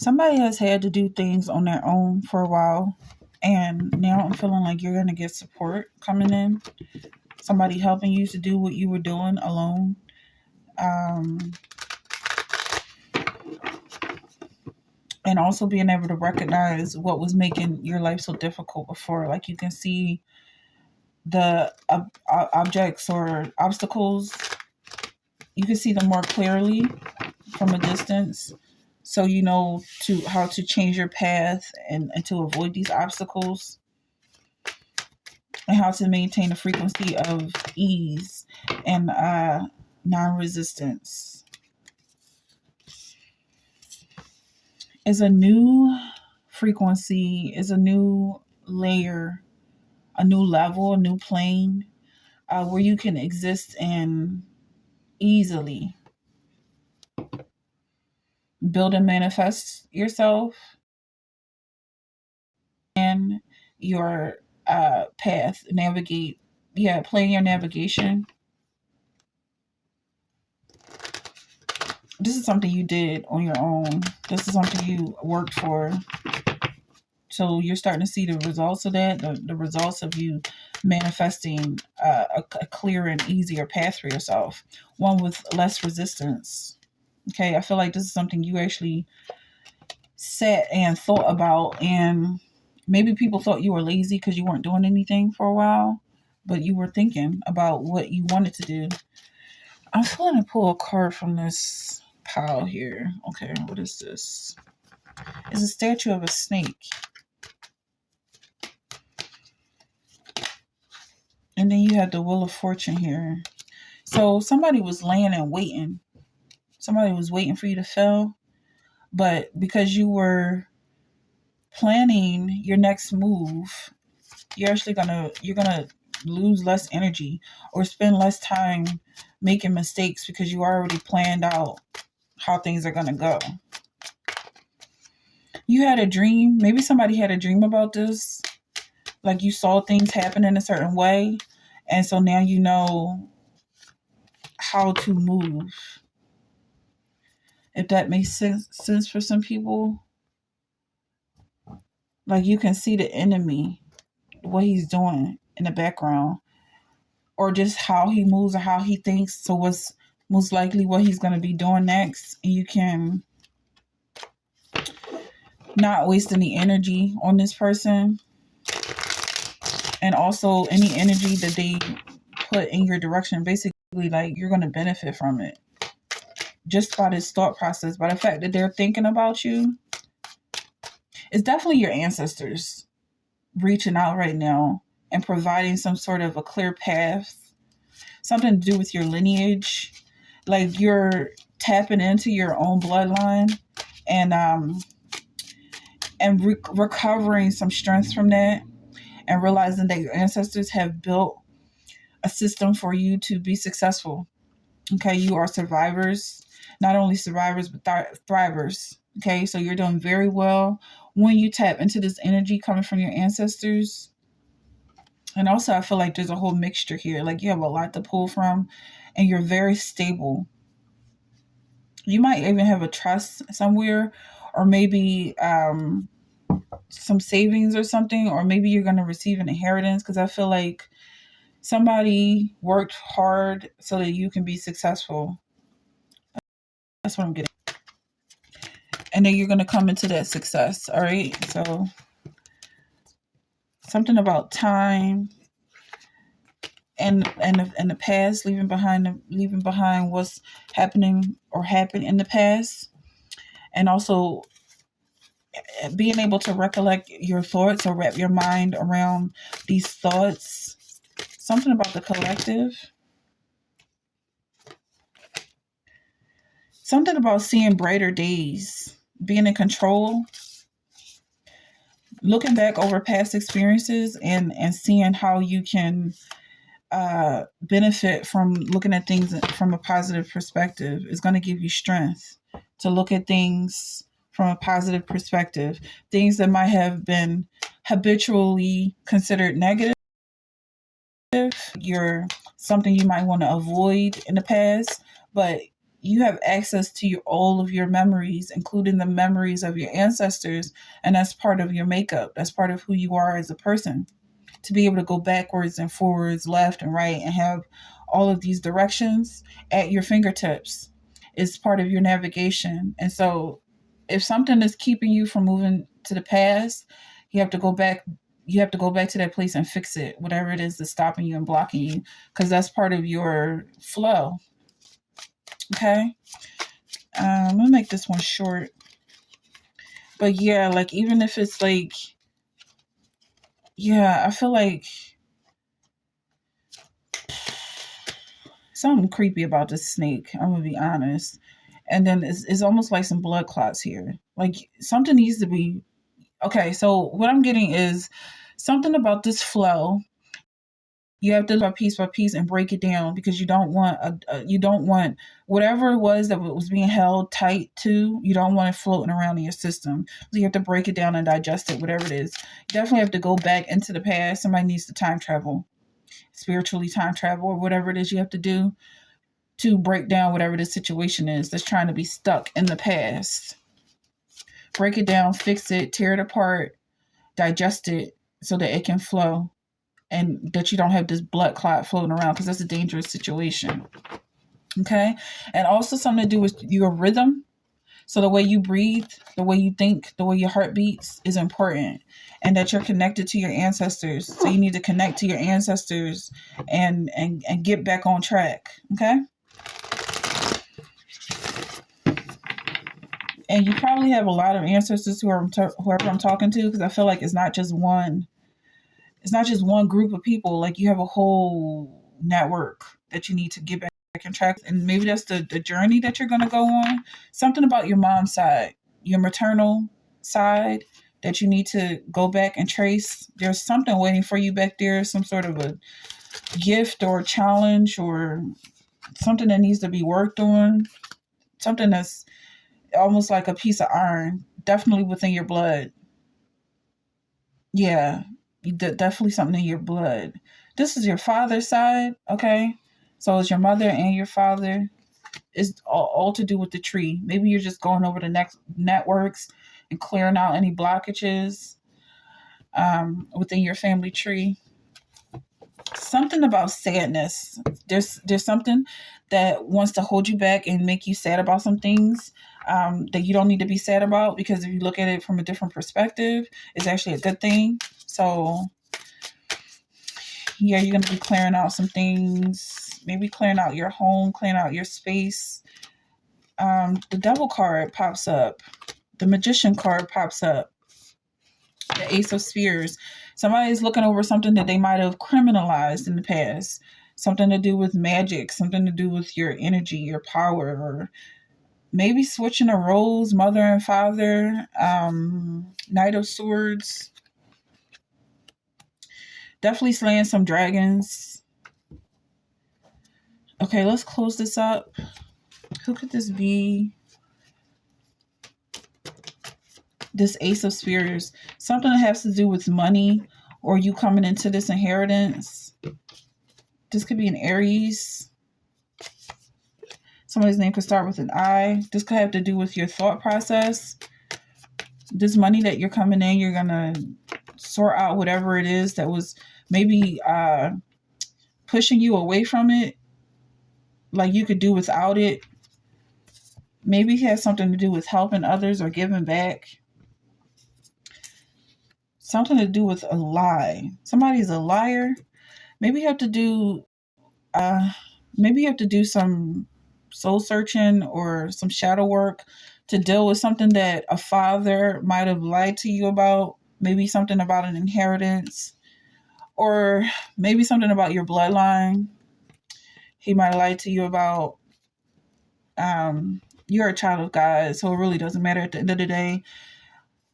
Somebody has had to do things on their own for a while, and now I'm feeling like you're going to get support coming in. Somebody helping you to do what you were doing alone. Um, and also being able to recognize what was making your life so difficult before. Like you can see the objects or obstacles, you can see them more clearly from a distance. So you know to how to change your path and to avoid these obstacles, and how to maintain a frequency of ease and non-resistance. Is a new frequency, is a new layer, a new level, a new plane, where you can exist in easily, build and manifest yourself and your path, navigate, playing your navigation. This is something you did on your own. This is something you worked for. So you're starting to see the results of that, the results of you manifesting a clearer and easier path for yourself, one with less resistance. Okay, I feel like this is something you actually sat and thought about, and maybe people thought you were lazy because you weren't doing anything for a while, but you were thinking about what you wanted to do. I'm feeling to pull a card from this pile here. Okay, what is this? It's a statue of a snake. And then you have the Wheel of Fortune here. So somebody was laying and waiting. Somebody was waiting for you to fail. But because you were planning your next move, you're gonna lose less energy or spend less time making mistakes because you already planned out how things are gonna go. You had a dream. Maybe somebody had a dream about this. Like you saw things happen in a certain way. And so now you know how to move. If that makes sense for some people. Like you can see the enemy, what he's doing in the background, or just how he moves or how he thinks. So what's most likely what he's going to be doing next. And you can not waste any energy on this person. And also any energy that they put in your direction, basically like you're going to benefit from it. Just by this thought process, by the fact that they're thinking about you. It's definitely your ancestors reaching out right now and providing some sort of a clear path, something to do with your lineage. Like you're tapping into your own bloodline and recovering some strength from that, and realizing that your ancestors have built a system for you to be successful. Okay, you are survivors, not only survivors but thrivers. Okay, so you're doing very well when you tap into this energy coming from your ancestors. And also, I feel like there's a whole mixture here. Like you have a lot to pull from, and you're very stable. You might even have a trust somewhere, or maybe some savings or something, or maybe you're going to receive an inheritance, because I feel like somebody worked hard so that you can be successful. That's what I'm getting. And then you're going to come into that success. All right. So something about time and the past, leaving behind what's happening or happened in the past, and also being able to recollect your thoughts or wrap your mind around these thoughts. Something about the collective. Something about seeing brighter days, being in control, looking back over past experiences and seeing how you can benefit from looking at things from a positive perspective is going to give you strength to look at things from a positive perspective. Things that might have been habitually considered negative, you're something you might want to avoid in the past, but you have access to all of your memories, including the memories of your ancestors, and that's part of your makeup. That's part of who you are as a person. To be able to go backwards and forwards, left and right, and have all of these directions at your fingertips is part of your navigation. And so, if something is keeping you from moving to the past, you have to go back. You have to go back to that place and fix it, whatever it is that's stopping you and blocking you, because that's part of your flow. Okay. I'm gonna make this one short, but yeah, like even if it's like, yeah, I feel like something creepy about this snake. I'm gonna be honest. And then it's almost like some blood clots here. Like something needs to be okay. So what I'm getting is something about this flow. You have to by piece and break it down because you don't want whatever it was that was being held tight to. You don't want it floating around in your system. So you have to break it down and digest it, whatever it is. You definitely have to go back into the past. Somebody needs to time travel, spiritually time travel, or whatever it is you have to do to break down whatever the situation is that's trying to be stuck in the past. Break it down, fix it, tear it apart, digest it so that it can flow and that you don't have this blood clot floating around because that's a dangerous situation. Okay. And also something to do with your rhythm. So the way you breathe, the way you think, the way your heart beats is important, and that you're connected to your ancestors. So you need to connect to your ancestors and get back on track. Okay. And you probably have a lot of ancestors whoever I'm talking to, because I feel like it's not just one group of people. Like you have a whole network that you need to get back on track, and maybe that's the journey that you're going to go on. Something about your mom's side, your maternal side, that you need to go back and trace. There's something waiting for you back there, some sort of a gift or challenge or something that needs to be worked on, something that's almost like a piece of iron, definitely within your blood. Yeah, definitely something in your blood. This is your father's side, okay? So it's your mother and your father. It's all to do with the tree. Maybe you're just going over the next networks and clearing out any blockages within your family tree. Something about sadness. There's something that wants to hold you back and make you sad about some things that you don't need to be sad about, because if you look at it from a different perspective, it's actually a good thing. So yeah, you're gonna be clearing out some things, maybe clearing out your home, clearing out your space. The devil card pops up, the magician card pops up, the ace of spheres. Somebody's looking over something that they might have criminalized in the past, something to do with magic, something to do with your energy, your power, or maybe switching the roles, mother and father. Knight of swords, definitely slaying some dragons. Okay, let's close this up. Who could this be? This ace of spheres, something that has to do with money or you coming into this inheritance. This could be an Aries. Somebody's name could start with an I. This could have to do with your thought process. This money that you're coming in, you're going to sort out whatever it is that was maybe pushing you away from it. Like you could do without it. Maybe it has something to do with helping others or giving back. Something to do with a lie. Somebody's a liar. Maybe you have to do some soul searching or some shadow work to deal with something that a father might have lied to you about. Maybe something about an inheritance, or maybe something about your bloodline. He might have lied to you about. You're a child of God, so it really doesn't matter at the end of the day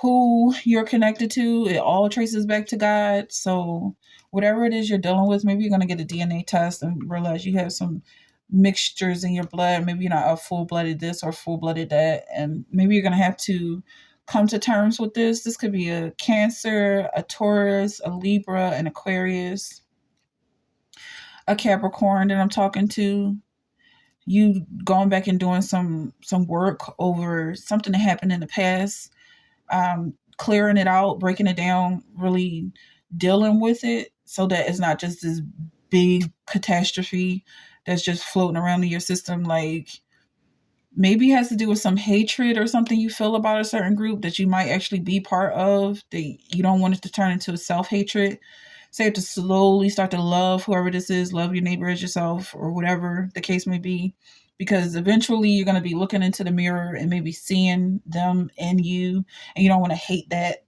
who you're connected to. It all traces back to God. So whatever it is you're dealing with, maybe you're going to get a DNA test and realize you have some mixtures in your blood. Maybe you're not a full-blooded this or full-blooded that. And maybe you're going to have to come to terms with this. This could be a Cancer, a Taurus, a Libra, an Aquarius, a Capricorn that I'm talking to. you going back and doing some work over something that happened in the past, clearing it out, breaking it down, really dealing with it so that it's not just this big catastrophe that's just floating around in your system. Like maybe it has to do with some hatred or something you feel about a certain group that you might actually be part of, that you don't want it to turn into a self-hatred. So you have to slowly start to love whoever this is, love your neighbor as yourself, or whatever the case may be. Because eventually you're going to be looking into the mirror and maybe seeing them in you, and you don't want to hate that